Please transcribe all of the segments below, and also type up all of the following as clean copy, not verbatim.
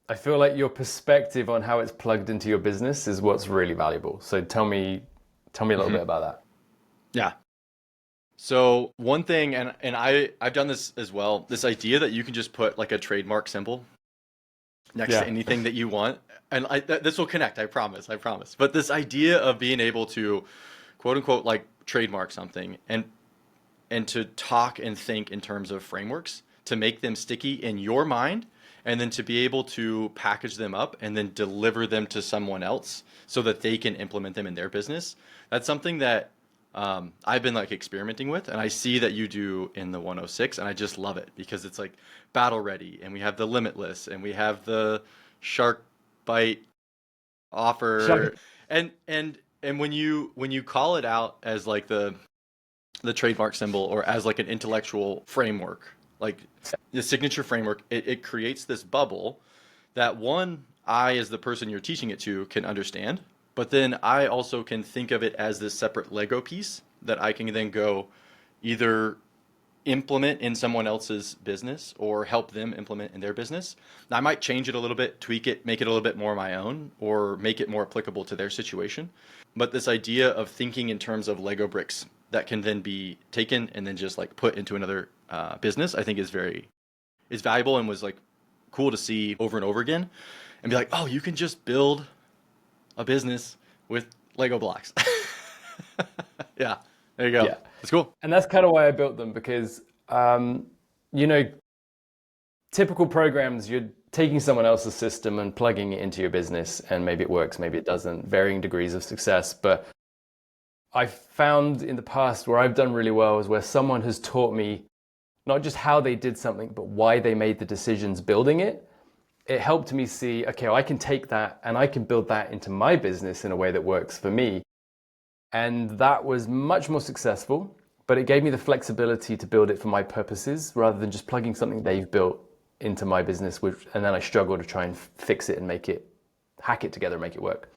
I feel like your perspective on how it's plugged into your business is what's really valuable. So tell me a little bit Hmm. about that. Yeah. So one thing, and I've done this as well. This idea that you can just put like a trademark symbol next to Yeah. anything that you want, and this will connect. I promise. I promise. But this idea of being able to quote unquote like trademark something and to talk and think in terms of frameworks to make them sticky in your mind and then to be able to package them up and then deliver them to someone else so that they can implement them in their business. That's something that I've been like experimenting with, and I see that you do in the 106, and I just love it because it's like battle ready, and we have the limitless, and we have the shark bite Sure. offer, and when you call it out as like the trademark symbol or as like an intellectual framework, like the signature framework, it creates this bubble that one, I, as the person you're teaching it to, can understand, but then I also can think of it as this separate Lego piece that I can then go either implement in someone else's business or help them implement in their business. Now, I might change it a little bit, tweak it, make it a little bit more my own, or make it more applicable to their situation. But this idea of thinking in terms of Lego bricks that can then be taken and then just like put into another business, I think is valuable and was like cool to see over and over again, and be like, oh, you can just build a business with Lego blocks. Yeah, there you go. Yeah. It's cool. And that's kind of why I built them because, um, you know, typical programs, you're taking someone else's system and plugging it into your business, and maybe it works, maybe it doesn't, varying degrees of success. But I found in the past where I've done really well is where someone has taught me not just how they did something, but why they made the decisions building it. It helped me see, okay, well, I can take that and I can build that into my business in a way that works for me. And that was much more successful, but it gave me the flexibility to build it for my purposes rather than just plugging something they've built into my business, which, and then I struggle to try and fix it and make it, hack it together and make it work.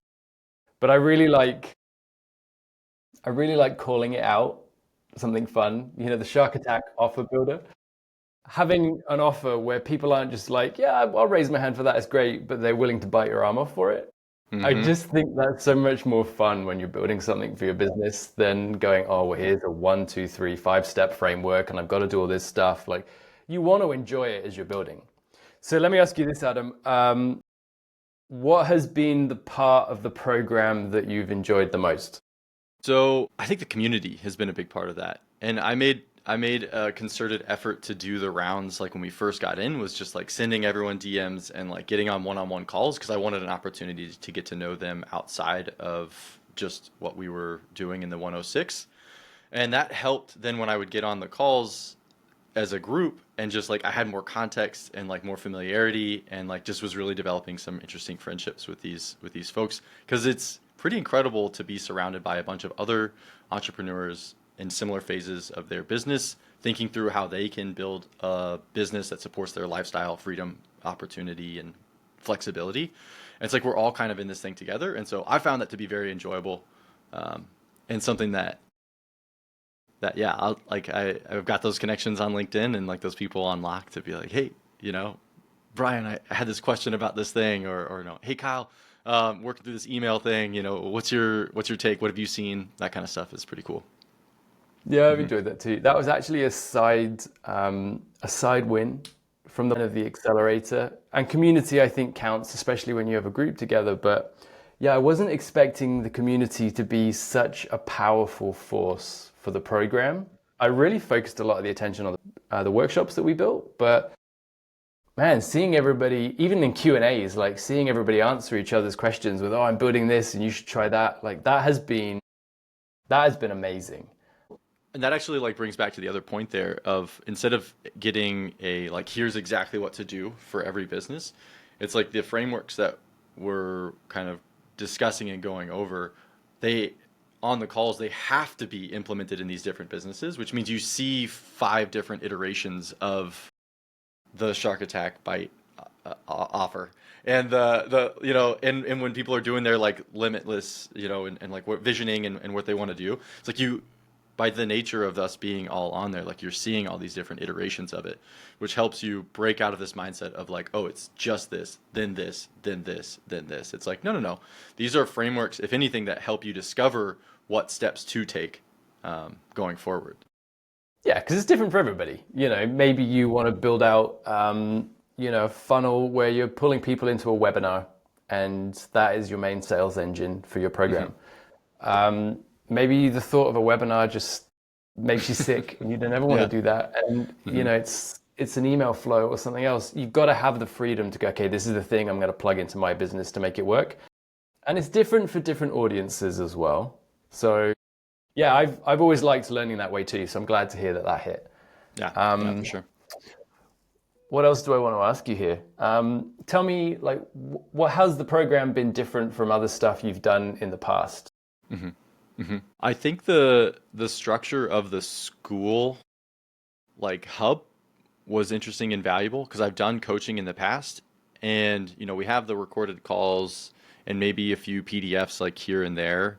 But I really like calling it out, something fun. You know, the Shark Attack offer builder. Having an offer where people aren't just like, yeah, I'll raise my hand for that, it's great, but they're willing to bite your arm off for it. I Mm-hmm. just think that's so much more fun when you're building something for your business than going, oh, well, here's a one, two, three, five-step framework, and I've got to do all this stuff. Like, you want to enjoy it as you're building. So let me ask you this, Adam. What has been the part of the program that you've enjoyed the most? So I think the community has been a big part of that. And I made a concerted effort to do the rounds like when we first got in was just like sending everyone DMs and like getting on one-on-one calls because I wanted an opportunity to get to know them outside of just what we were doing in the 106. And that helped then when I would get on the calls as a group and just like I had more context and like more familiarity and like just was really developing some interesting friendships with these folks because it's pretty incredible to be surrounded by a bunch of other entrepreneurs in similar phases of their business thinking through how they can build a business that supports their lifestyle freedom opportunity and flexibility. And it's like we're all kind of in this thing together, and so I found that to be very enjoyable, and something that yeah, I've got those connections on LinkedIn and like those people on lock to be like, hey, you know, Brian, I had this question about this thing, or no, hey Kyle, working through this email thing, you know, what's your take? What have you seen? That kind of stuff is pretty cool. Yeah, I've Hmm. enjoyed that too. That was actually a side win from the Accelerator. And community, I think, counts, especially when you have a group together. But yeah, I wasn't expecting the community to be such a powerful force for the program. I really focused a lot of the attention on the workshops that we built, but man, seeing everybody, even in Q&As, like seeing everybody answer each other's questions with, "Oh, I'm building this, and you should try that," like that has been amazing. And that actually like brings back to the other point there of instead of getting a like here's exactly what to do for every business, it's like the frameworks that we're kind of discussing and going over, they on the calls they have to be implemented in these different businesses, which means you see five different iterations of the shark attack bite offer. And the you know and when people are doing their like limitless, you know, and like what visioning and what they want to do, it's like by the nature of us being all on there, like you're seeing all these different iterations of it, which helps you break out of this mindset of like, oh, it's just this, then this, then this, then this. It's like, no, no, no. These are frameworks, if anything, that help you discover what steps to take going forward. Yeah, because it's different for everybody. Maybe you want to build out, a funnel where you're pulling people into a webinar, and that is your main sales engine for your program. Maybe the thought of a webinar just makes you sick, and you don't ever want to Yeah. do that. And it's an email flow or something else. You've got to have the freedom to go, okay, this is the thing I'm going to plug into my business to make it work. And it's different for different audiences as well. So yeah, I've always liked learning that way too. So I'm glad to hear that hit. Yeah, yeah, for sure. What else do I want to ask you here? Tell me, like, how's the program been different from other stuff you've done in the past? I think the structure of the school like hub was interesting and valuable because I've done coaching in the past, and we have the recorded calls and maybe a few PDFs like here and there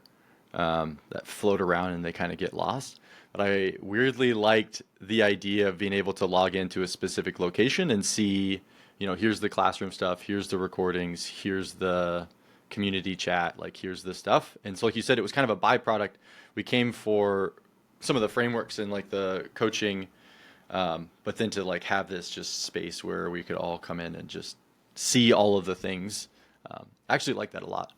that float around and they kind of get lost. But I weirdly liked the idea of being able to log into a specific location and see, here's the classroom stuff, here's the recordings, here's the community chat, like here's the stuff. And so like you said, it was kind of a byproduct. We came for some of the frameworks and like the coaching, but then to like have this just space where we could all come in and just see all of the things. I actually like that a lot.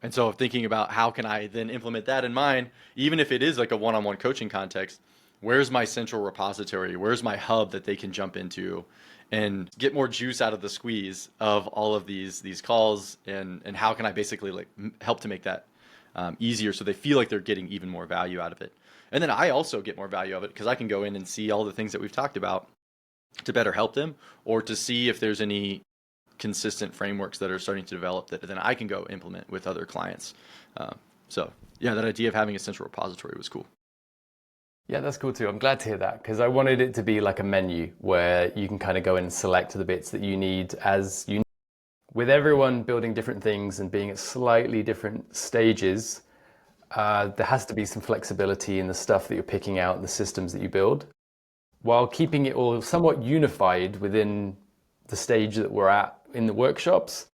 And so thinking about how can I then implement that in mine, even if it is like a one-on-one coaching context, where's my central repository? Where's my hub that they can jump into and get more juice out of the squeeze of all of these calls, and how can I basically like help to make that easier so they feel like they're getting even more value out of it. And then I also get more value of it because I can go in and see all the things that we've talked about to better help them, or to see if there's any consistent frameworks that are starting to develop that then I can go implement with other clients. So yeah, that idea of having a central repository was cool. Yeah, that's cool too. I'm glad to hear that because I wanted it to be like a menu where you can kind of go in and select the bits that you need as you need. With everyone building different things and being at slightly different stages, there has to be some flexibility in the stuff that you're picking out and the systems that you build, while keeping it all somewhat unified within the stage that we're at in the workshops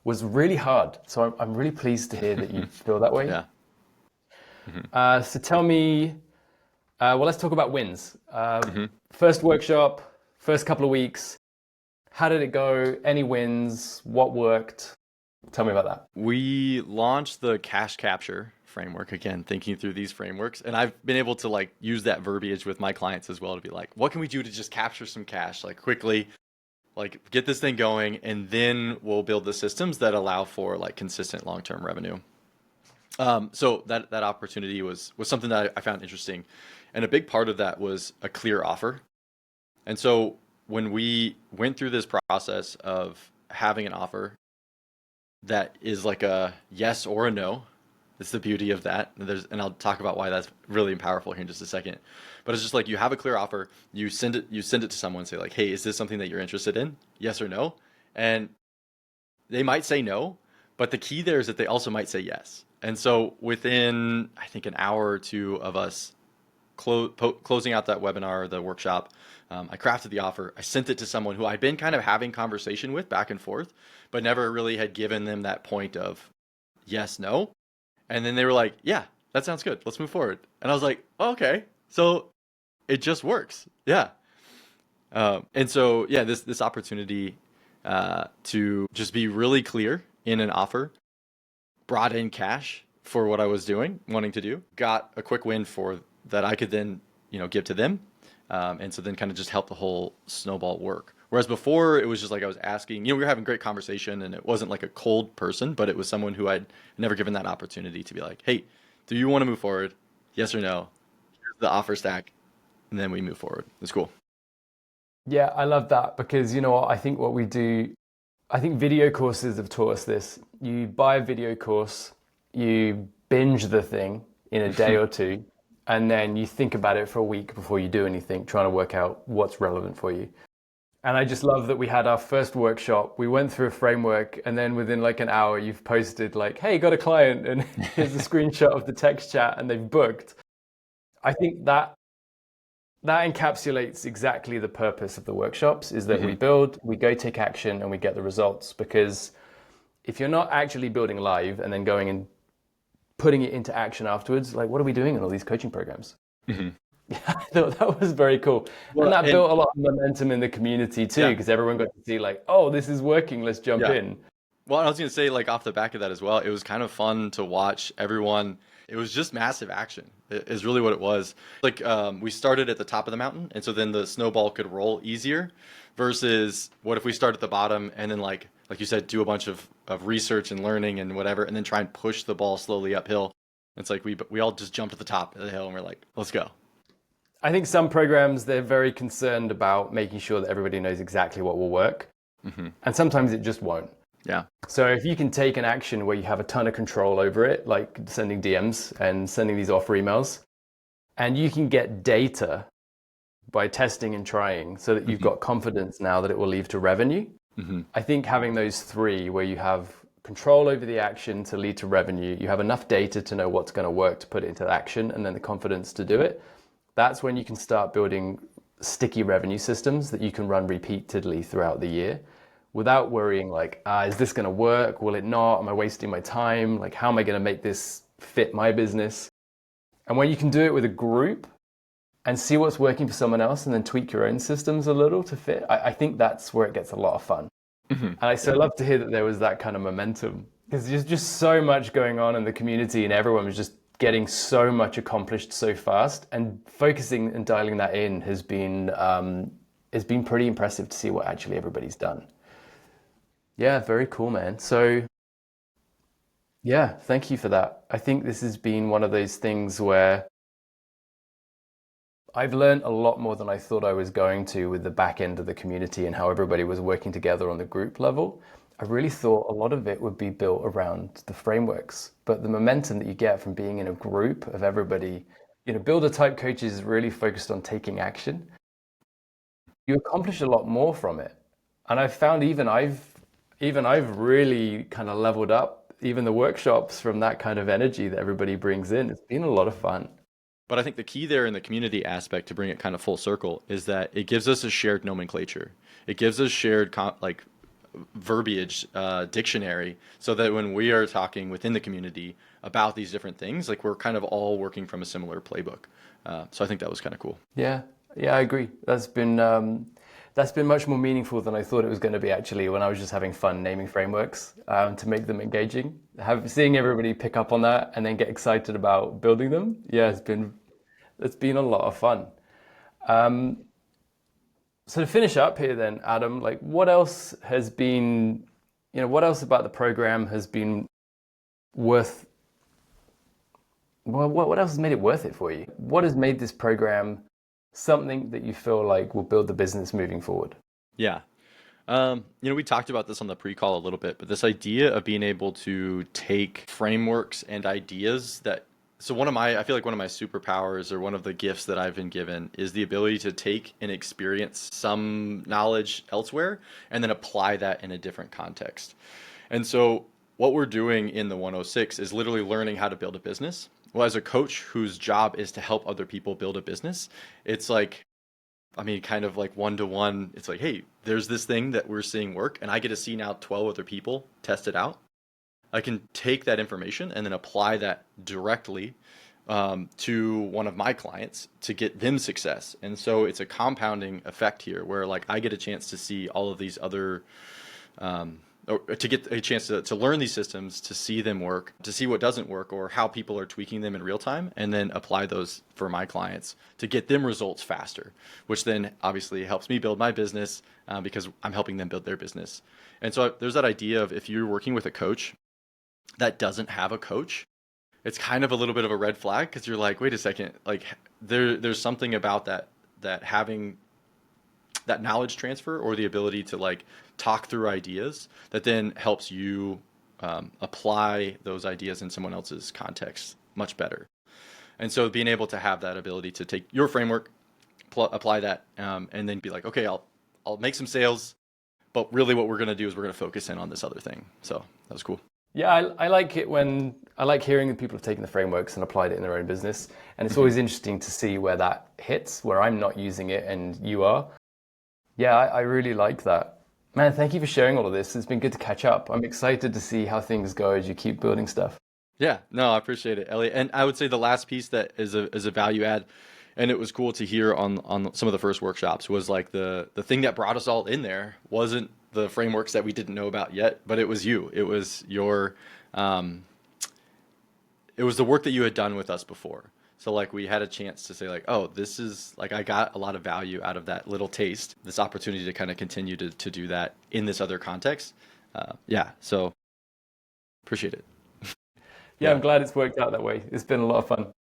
was really hard. So I'm really pleased to hear that you feel that way. Yeah. So tell me, let's talk about wins. First workshop, first couple of weeks, how did it go? Any wins? What worked? Tell me about that. We launched the cash capture framework, again, thinking through these frameworks. And I've been able to like use that verbiage with my clients as well to be like, what can we do to just capture some cash like quickly, like get this thing going, and then we'll build the systems that allow for like consistent long-term revenue. So that opportunity was something that I found interesting. And a big part of that was a clear offer. And so when we went through this process of having an offer that is like a yes or a no, it's the beauty of that. And I'll talk about why that's really powerful here in just a second. But it's just like you have a clear offer, you send it to someone and say like, hey, is this something that you're interested in? Yes or no? And they might say no, but the key there is that they also might say yes. And so within, I think, an hour or two of us closing out that webinar, the workshop, I crafted the offer. I sent it to someone who I'd been kind of having conversation with back and forth, but never really had given them that point of yes, no. And then they were like, yeah, that sounds good. Let's move forward. And I was like, oh, okay. So it just works. Yeah. And so, yeah, this opportunity to just be really clear in an offer, brought in cash for what I was wanting to do, got a quick win for that I could then, give to them. And so then kind of just help the whole snowball work. Whereas before it was just like I was asking, we were having great conversation and it wasn't like a cold person, but it was someone who I'd never given that opportunity to be like, hey, do you want to move forward? Yes or no? Here's the offer stack. And then we move forward. It's cool. Yeah, I love that because you know what? I think what we do, I think video courses have taught us this. You buy a video course, you binge the thing in a day or two, and then you think about it for a week before you do anything, trying to work out what's relevant for you. And I just love that we had our first workshop. We went through a framework, and then within like an hour, you've posted like, hey, got a client, and here's a screenshot of the text chat, and they've booked. I think that encapsulates exactly the purpose of the workshops is that we Hmm. build, we go take action, and we get the results. Because if you're not actually building live and then going and putting it into action afterwards, like what are we doing in all these coaching programs? Hmm. I thought that was very cool. And Well, that and built a lot of momentum in the community too, yeah, because everyone got to see like, oh, this is working, let's jump yeah. in. Well, I was gonna say, like off the back of that as well, it was kind of fun to watch everyone. It was just massive action. Is really what it was. Like we started at the top of the mountain, and so then the snowball could roll easier. Versus what if we start at the bottom and then like you said, do a bunch of research and learning and whatever, and then try and push the ball slowly uphill. It's like we all just jumped at the top of the hill and we're like, let's go. I think some programs, they're very concerned about making sure that everybody knows exactly what will work. Hmm. And sometimes it just won't. Yeah. So if you can take an action where you have a ton of control over it, like sending DMs and sending these offer emails, and you can get data by testing and trying so that you've Hmm. got confidence now that it will lead to revenue. Hmm. I think having those three where you have control over the action to lead to revenue, you have enough data to know what's going to work to put it into action, and then the confidence to do it, that's when you can start building sticky revenue systems that you can run repeatedly throughout the year without worrying like, is this going to work? Will it not? Am I wasting my time? Like, how am I going to make this fit my business? And when you can do it with a group and see what's working for someone else and then tweak your own systems a little to fit, I think that's where it gets a lot of fun. Hmm. And I so Yeah. love to hear that there was that kind of momentum because there's just so much going on in the community and everyone was just getting so much accomplished so fast. And focusing and dialing that in has been pretty impressive to see what actually everybody's done. Yeah, very cool, man. So yeah, thank you for that. I think this has been one of those things where I've learned a lot more than I thought I was going to with the back end of the community and how everybody was working together on the group level. I really thought a lot of it would be built around the frameworks, but the momentum that you get from being in a group of everybody, builder type coaches is really focused on taking action. You accomplish a lot more from it. And I've found even I've really kind of leveled up even the workshops from that kind of energy that everybody brings in. It's been a lot of fun. But I think the key there in the community aspect to bring it kind of full circle is that it gives us a shared nomenclature. It gives us shared like verbiage, dictionary, so that when we are talking within the community about these different things, like we're kind of all working from a similar playbook. So I think that was kind of cool. Yeah, yeah, I agree. That's been much more meaningful than I thought it was going to be actually when I was just having fun naming frameworks to make them engaging. Seeing everybody pick up on that and then get excited about building them. Yeah, it's been a lot of fun. Um, so to finish up here then, Adam, like what else about the program has been worth, well, what else has made it worth it for you? What has made this program something that you feel like will build the business moving forward? Yeah. We talked about this on the pre-call a little bit, but this idea of being able to take frameworks and ideas so I feel like one of my superpowers or one of the gifts that I've been given is the ability to take and experience some knowledge elsewhere and then apply that in a different context. And so what we're doing in the 106 is literally learning how to build a business. Well, as a coach whose job is to help other people build a business, it's like, I mean, kind of like one to one. It's like, hey, there's this thing that we're seeing work, and I get to see now 12 other people test it out. I can take that information and then apply that directly to one of my clients to get them success. And so it's a compounding effect here where like I get a chance to see all of these other or to get a chance to learn these systems, to see them work, to see what doesn't work or how people are tweaking them in real time, and then apply those for my clients to get them results faster, which then obviously helps me build my business because I'm helping them build their business. And so there's that idea of if you're working with a coach that doesn't have a coach, it's kind of a little bit of a red flag because you're like, wait a second, like there's something about that having that knowledge transfer or the ability to like talk through ideas that then helps you apply those ideas in someone else's context much better. And so being able to have that ability to take your framework, apply that, and then be like, okay, I'll make some sales, but really what we're going to do is we're going to focus in on this other thing. So that was cool. Yeah, I like it when I like hearing that people have taken the frameworks and applied it in their own business. And it's Hmm. always interesting to see where that hits, where I'm not using it and you are. Yeah, I really like that. Man, thank you for sharing all of this. It's been good to catch up. I'm excited to see how things go as you keep building stuff. Yeah, no, I appreciate it, Elliot. And I would say the last piece that is a value add, and it was cool to hear on some of the first workshops was like the thing that brought us all in there wasn't the frameworks that we didn't know about yet, but it was you. It was your um, it was the work that you had done with us before. So like we had a chance to say like, oh, this is like I got a lot of value out of that little taste, this opportunity to kind of continue to do that in this other context. Yeah, so appreciate it. Yeah, I'm Yeah. glad it's worked out that way. It's been a lot of fun.